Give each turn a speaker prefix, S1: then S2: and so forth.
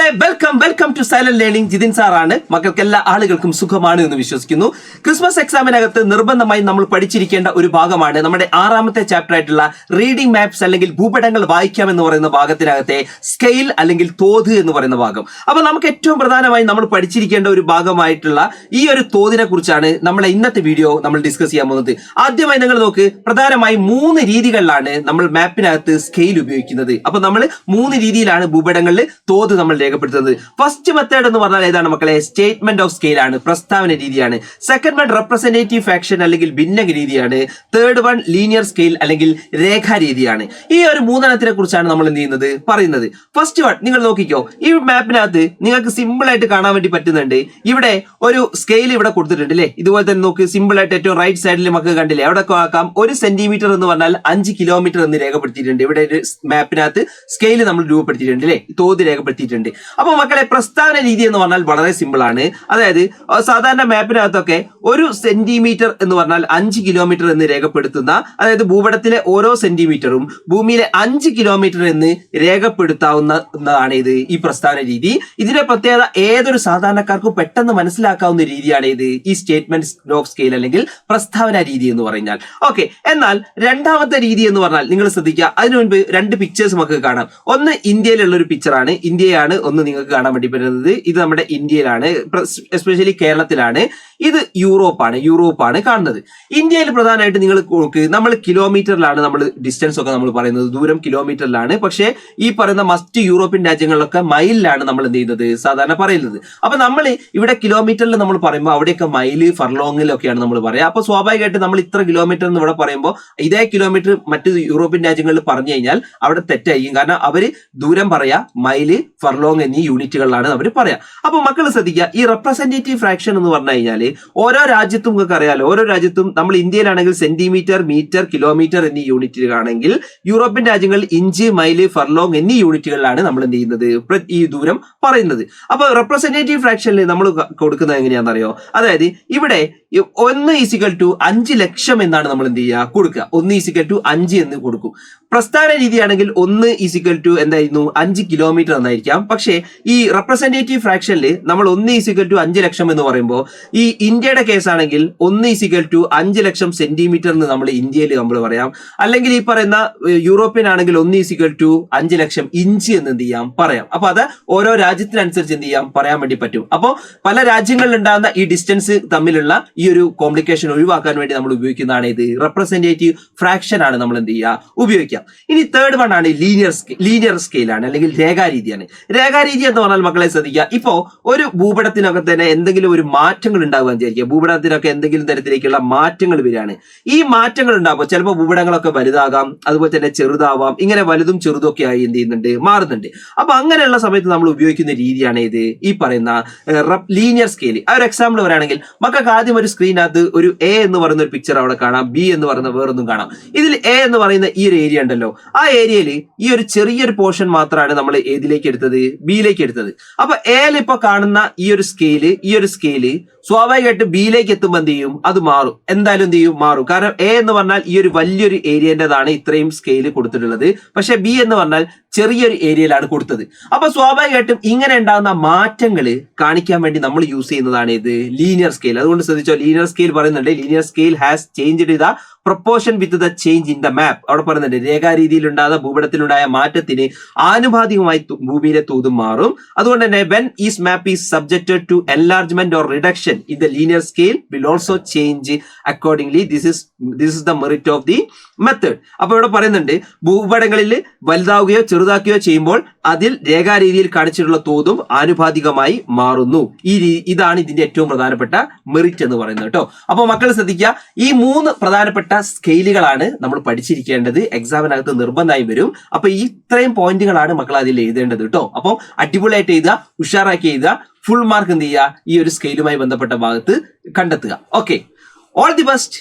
S1: മക്കളെ welcome to silent learning. Jithin സാറാണ്. മക്കൾക്ക് എല്ലാ ആളുകൾക്കും സുഖമാണ് എന്ന് വിശ്വസിക്കുന്നു. ക്രിസ്മസ് എക്സാമിനകത്ത് നിർബന്ധമായി നമ്മൾ പഠിച്ചിരിക്കേണ്ട ഒരു ഭാഗമാണ് നമ്മുടെ 6ാമത്തെ ചാപ്റ്റർ ആയിട്ടുള്ള റീഡിംഗ് മാപ്സ് അല്ലെങ്കിൽ ഭൂപടങ്ങൾ വായിക്കാം എന്ന് പറയുന്ന ഭാഗത്തിനകത്തെ സ്കെയിൽ അല്ലെങ്കിൽ തോത് എന്ന് പറയുന്ന ഭാഗം. അപ്പൊ നമുക്ക് ഏറ്റവും പ്രധാനമായി നമ്മൾ പഠിച്ചിരിക്കേണ്ട ഒരു ഭാഗമായിട്ടുള്ള ഈ ഒരു തോതിനെ കുറിച്ചാണ് നമ്മളെ ഇന്നത്തെ വീഡിയോ നമ്മൾ ഡിസ്കസ് ചെയ്യാൻ പോകുന്നത്. ആദ്യമായി നിങ്ങൾ നോക്ക്, പ്രധാനമായി 3 രീതികളിലാണ് നമ്മൾ മാപ്പിനകത്ത് സ്കെയിൽ ഉപയോഗിക്കുന്നത്. അപ്പൊ നമ്മൾ 3 രീതിയിലാണ് ഭൂപടങ്ങളിൽ തോത് നമ്മൾ രേഖപ്പെടുത്തുന്നത്. ഫസ്റ്റ് മെത്തേഡ് എന്ന് പറഞ്ഞാൽ ഏതാണ് മക്കളെ? സ്റ്റേറ്റ്മെന്റ് ഓഫ് സ്കെയിൽ ആണ്, പ്രസ്താവന രീതിയാണ്. സെക്കൻഡ് വൺ റെപ്രസെന്റേറ്റീവ് ഫാക്ഷൻ അല്ലെങ്കിൽ ഭിന്നക രീതിയാണ്. തേർഡ് വൺ ലീനിയർ സ്കെയിൽ അല്ലെങ്കിൽ രേഖാ രീതിയാണ്. ഈ ഒരു 3 കുറിച്ചാണ് നമ്മൾ എന്ത് ചെയ്യുന്നത് പറയുന്നത്. ഫസ്റ്റ് വൺ നിങ്ങൾ നോക്കിക്കോ, ഈ മാപ്പിനകത്ത് നിങ്ങൾക്ക് സിമ്പിൾ ആയിട്ട് കാണാൻ വേണ്ടി പറ്റുന്നുണ്ട്. ഇവിടെ ഒരു സ്കെയിൽ ഇവിടെ കൊടുത്തിട്ടുണ്ട് അല്ലേ? ഇതുപോലെ തന്നെ നോക്ക്, സിമ്പിൾ ആയിട്ട് ഏറ്റവും റൈറ്റ് സൈഡിൽ നമുക്ക് കണ്ടില്ലേ, അവിടെ ആക്കാം 1 സെന്റിമീറ്റർ എന്ന് പറഞ്ഞാൽ 5 കിലോമീറ്റർ എന്ന് രേഖപ്പെടുത്തിയിട്ടുണ്ട്. ഇവിടെ ഒരു മാപ്പിനകത്ത് സ്കെയിൽ നമ്മൾ രൂപപ്പെടുത്തിയിട്ടുണ്ട് അല്ലേ, തോത് രേഖപ്പെടുത്തിയിട്ടുണ്ട്. അപ്പൊ മക്കളെ, പ്രസ്താവന രീതി എന്ന് പറഞ്ഞാൽ വളരെ സിമ്പിൾ ആണ്. അതായത് സാധാരണ മാപ്പിനകത്തൊക്കെ 1 സെന്റിമീറ്റർ എന്ന് പറഞ്ഞാൽ 5 കിലോമീറ്റർ എന്ന് രേഖപ്പെടുത്തുന്ന, അതായത് ഭൂപടത്തിലെ ഓരോ സെന്റിമീറ്ററും ഭൂമിയിലെ 5 കിലോമീറ്റർ എന്ന് രേഖപ്പെടുത്താവുന്നതാണ് ഇത് ഈ പ്രസ്താവന രീതി. ഇതിന്റെ പ്രത്യേകത ഏതൊരു സാധാരണക്കാർക്കും പെട്ടെന്ന് മനസ്സിലാക്കാവുന്ന രീതിയാണ് ഇത് ഈ സ്റ്റേറ്റ്മെന്റ് ഓഫ് സ്കെയിൽ അല്ലെങ്കിൽ പ്രസ്താവന രീതി എന്ന് പറഞ്ഞാൽ. ഓക്കെ, എന്നാൽ രണ്ടാമത്തെ രീതി എന്ന് പറഞ്ഞാൽ നിങ്ങൾ ശ്രദ്ധിക്കുക, അതിനു മുൻപ് 2 പിക്ചേഴ്സ് നമുക്ക് കാണാം. ഒന്ന് ഇന്ത്യയിലുള്ള ഒരു പിക്ചറാണ്, ഇന്ത്യയാണ് ഒന്ന് നിങ്ങൾക്ക് കാണാൻ വേണ്ടി പറ്റുന്നത്. ഇത് നമ്മുടെ ഇന്ത്യയിലാണ്, എസ്പെഷ്യലി കേരളത്തിലാണ്. ഇത് യൂറോപ്പാണ് കാണുന്നത്. ഇന്ത്യയിൽ പ്രധാനമായിട്ട് നിങ്ങൾ നോക്ക്, നമ്മൾ കിലോമീറ്ററിലാണ് നമ്മൾ ഡിസ്റ്റൻസ് ഒക്കെ നമ്മൾ പറയുന്നത്, ദൂരം കിലോമീറ്ററിലാണ്. പക്ഷേ ഈ പറയുന്ന മറ്റ് യൂറോപ്യൻ രാജ്യങ്ങളിലൊക്കെ മൈലിലാണ് നമ്മൾ എന്ത് ചെയ്യുന്നത് സാധാരണ പറയുന്നത്. അപ്പൊ നമ്മൾ ഇവിടെ കിലോമീറ്ററിൽ നമ്മൾ പറയുമ്പോൾ അവിടെയൊക്കെ മൈല് ഫർലോങ്ങിലൊക്കെയാണ് നമ്മൾ പറയുക. അപ്പൊ സ്വാഭാവികമായിട്ട് നമ്മൾ ഇത്ര കിലോമീറ്റർ എന്ന് ഇവിടെ പറയുമ്പോൾ ഇതേ കിലോമീറ്റർ മറ്റ് യൂറോപ്യൻ രാജ്യങ്ങളിൽ പറഞ്ഞു കഴിഞ്ഞാൽ അവിടെ തെറ്റായിരിക്കും. കാരണം അവര് ദൂരം പറയാ മൈല് ഫർലോങ് എന്നീ യൂണിറ്റുകളിലാണ് അവർ പറയാ. അപ്പൊ മക്കൾ ശ്രദ്ധിക്കുക, ഈ റെപ്രസെന്റേറ്റീവ് ഫ്രാക്ഷൻ എന്ന് പറഞ്ഞു കഴിഞ്ഞാൽ ഓരോ രാജ്യത്തും നിങ്ങൾക്ക് അറിയാലോ, ഓരോ രാജ്യത്തും നമ്മൾ ഇന്ത്യയിലാണെങ്കിൽ സെന്റിമീറ്റർ, മീറ്റർ, കിലോമീറ്റർ എന്നീ യൂണിറ്റുകളാണെങ്കിൽ യൂറോപ്യൻ രാജ്യങ്ങളിൽ ഇഞ്ച്, മൈല്, ഫർലോങ് എന്നീ യൂണിറ്റുകളിലാണ് നമ്മൾ എന്ത് ചെയ്യുന്നത് ഈ ദൂരം പറയുന്നത്. അപ്പൊ റെപ്രസെന്റേറ്റീവ് ഫ്രാക്ഷനിൽ നമ്മൾ കൊടുക്കുന്നത് എങ്ങനെയാണെന്നറിയോ? അതായത് ഇവിടെ 1:5 ലക്ഷം എന്നാണ് നമ്മൾ എന്ത് ചെയ്യുക കൊടുക്കുക. 1:5 എന്ന് കൊടുക്കും. പ്രസ്താവന രീതിയാണെങ്കിൽ 1 എന്തായിരുന്നു 5 കിലോമീറ്റർ എന്നായിരിക്കാം. പക്ഷേ ഈ റെപ്രസെന്റേറ്റീവ് ഫ്രാക്ഷനിൽ നമ്മൾ 1:5 ലക്ഷം എന്ന് പറയുമ്പോൾ ഈ ഇന്ത്യയുടെ കേസാണെങ്കിൽ 1:5 ലക്ഷം സെന്റിമീറ്റർ എന്ന് നമ്മൾ ഇന്ത്യയിൽ നമ്മൾ പറയാം. അല്ലെങ്കിൽ ഈ പറയുന്ന യൂറോപ്യൻ ആണെങ്കിൽ 1:5 ലക്ഷം ഇഞ്ച് എന്ന് എന്ത് ചെയ്യാം പറയാം. അപ്പൊ അത് ഓരോ രാജ്യത്തിനനുസരിച്ച് എന്ത് ചെയ്യാം പറയാൻ വേണ്ടി പറ്റും. അപ്പോൾ പല രാജ്യങ്ങളിൽ ഉണ്ടാകുന്ന ഈ ഡിസ്റ്റൻസ് തമ്മിലുള്ള ഈ ഒരു കോംപ്ലിക്കേഷൻ ഒഴിവാക്കാൻ വേണ്ടി നമ്മൾ ഉപയോഗിക്കുന്നതാണ് ഇത് റെപ്രസെന്റേറ്റീവ് ഫ്രാക്ഷൻ ആണ് നമ്മൾ എന്ത് ചെയ്യുക ഉപയോഗിക്കാം. ഇനി തേർഡ് വൺ ആണ് ലീനിയർ സ്കെയിൽ ആണ് അല്ലെങ്കിൽ രേഖാരീതിയാണ്. രേഖാരീതി എന്ന് പറഞ്ഞാൽ മക്കളെ ശ്രദ്ധിക്കുക, ഇപ്പോ ഒരു ഭൂപടത്തിനൊക്കെ തന്നെ എന്തെങ്കിലും ഒരു മാറ്റങ്ങൾ ഉണ്ടാവുക വിചാരിക്കുക. ഭൂപടത്തിനൊക്കെ എന്തെങ്കിലും തരത്തിലേക്കുള്ള മാറ്റങ്ങൾ വരികയാണ്. ഈ മാറ്റങ്ങൾ ഉണ്ടാകുമ്പോൾ ചിലപ്പോൾ ഭൂപടങ്ങളൊക്കെ വലുതാകാം, അതുപോലെ തന്നെ ചെറുതാവാം. ഇങ്ങനെ വലുതും ചെറുതും ഒക്കെ ആയി എന്ത് ചെയ്യുന്നുണ്ട് മാറുന്നുണ്ട്. അപ്പൊ അങ്ങനെയുള്ള സമയത്ത് നമ്മൾ ഉപയോഗിക്കുന്ന രീതിയാണ് ഇത് ഈ പറയുന്ന ലീനിയർ സ്കെയിൽ. ആ ഒരു എക്സാമ്പിൾ പറയുകയാണെങ്കിൽ മക്കൾക്ക് ആദ്യം ഒരു സ്ക്രീനകത്ത് ഒരു എ എന്ന് പറയുന്ന ഒരു പിക്ചർ അവിടെ കാണാം, ബി എന്ന് പറയുന്ന വേറൊന്നും കാണാം. ഇതിൽ എ എന്ന് പറയുന്ന ഈ ഒരു ഏരിയ ഉണ്ടല്ലോ, ആ ഏരിയയിൽ ഈ ഒരു ചെറിയൊരു പോർഷൻ മാത്രമാണ് നമ്മൾ ഏതിലേക്ക് എടുത്തത്, ബിയിലേക്ക് എടുത്തത്. അപ്പൊ എയിൽ ഇപ്പൊ കാണുന്ന ഈ ഒരു സ്കെയില് സ്വാഭാവികമായിട്ട് ബിയിലേക്ക് എത്തുമ്പോൾ എന്ത് ചെയ്യും, അത് മാറും. എന്തായാലും എന്ത് ചെയ്യും മാറും. കാരണം എ എന്ന് പറഞ്ഞാൽ ഈ ഒരു വലിയൊരു ഏരിയൻ്റെതാണ് ഇത്രയും സ്കെയിൽ കൊടുത്തിട്ടുള്ളത്. പക്ഷെ ബി എന്ന് പറഞ്ഞാൽ ചെറിയൊരു ഏരിയയിലാണ് കൊടുത്തത്. അപ്പൊ സ്വാഭാവികമായിട്ടും ഇങ്ങനെ ഉണ്ടാകുന്ന മാറ്റങ്ങൾ കാണിക്കാൻ വേണ്ടി നമ്മൾ യൂസ് ചെയ്യുന്നതാണ് ഇത് ലീനിയർ സ്കെയിൽ. അതുകൊണ്ട് ശ്രദ്ധിച്ചോ, ലീനിയർ സ്കെയിൽ പറയുന്നുണ്ട്, linear scale has changed the proportion with the change in the map. അവിടെ പറയുന്നുണ്ട് രേഖാരീതിയിലുണ്ടാകുന്ന ഭൂപടത്തിലുണ്ടായ മാറ്റത്തിന് ആനുപാതികമായി ഭൂമിയിലെ തോതും മാറും. അതുകൊണ്ട് തന്നെ when each map is subjected to enlargement or reduction in the linear scale will also change accordingly. This is the merit of the method. അപ്പൊ ഇവിടെ പറയുന്നുണ്ട് ഭൂപടങ്ങളിൽ വലുതാവുകയോ ചെറുതാക്കുകയോ ചെയ്യുമ്പോൾ അതിൽ രേഖാരീതിയിൽ കാണിച്ചിട്ടുള്ള തോതും ആനുപാതികമായി മാറുന്നു. ഇതാണ് ഇതിന്റെ ഏറ്റവും പ്രധാനപ്പെട്ട മെറിറ്റ് എന്ന് പറയുന്നത് കേട്ടോ. അപ്പൊ മക്കൾ ശ്രദ്ധിക്കുക, ഈ 3 പ്രധാനപ്പെട്ട സ്കെയിലുകളാണ് നമ്മൾ പഠിച്ചിരിക്കേണ്ടത്. എക്സാമിനകത്ത് നിർബന്ധമായി വരും. അപ്പൊ ഈ ഇത്രയും പോയിന്റുകളാണ് മക്കൾ അതിൽ എഴുതേണ്ടത് കേട്ടോ. അപ്പം അടിപൊളിയായിട്ട് എഴുതുക, ഉഷാറാക്കി എഴുതുക, ഫുൾ മാർക്ക് എന്ത് ചെയ്യുക ഈ ഒരു സ്കെയിലുമായി ബന്ധപ്പെട്ട ഭാഗത്ത് കണ്ടെത്തുക. Okay, all the best.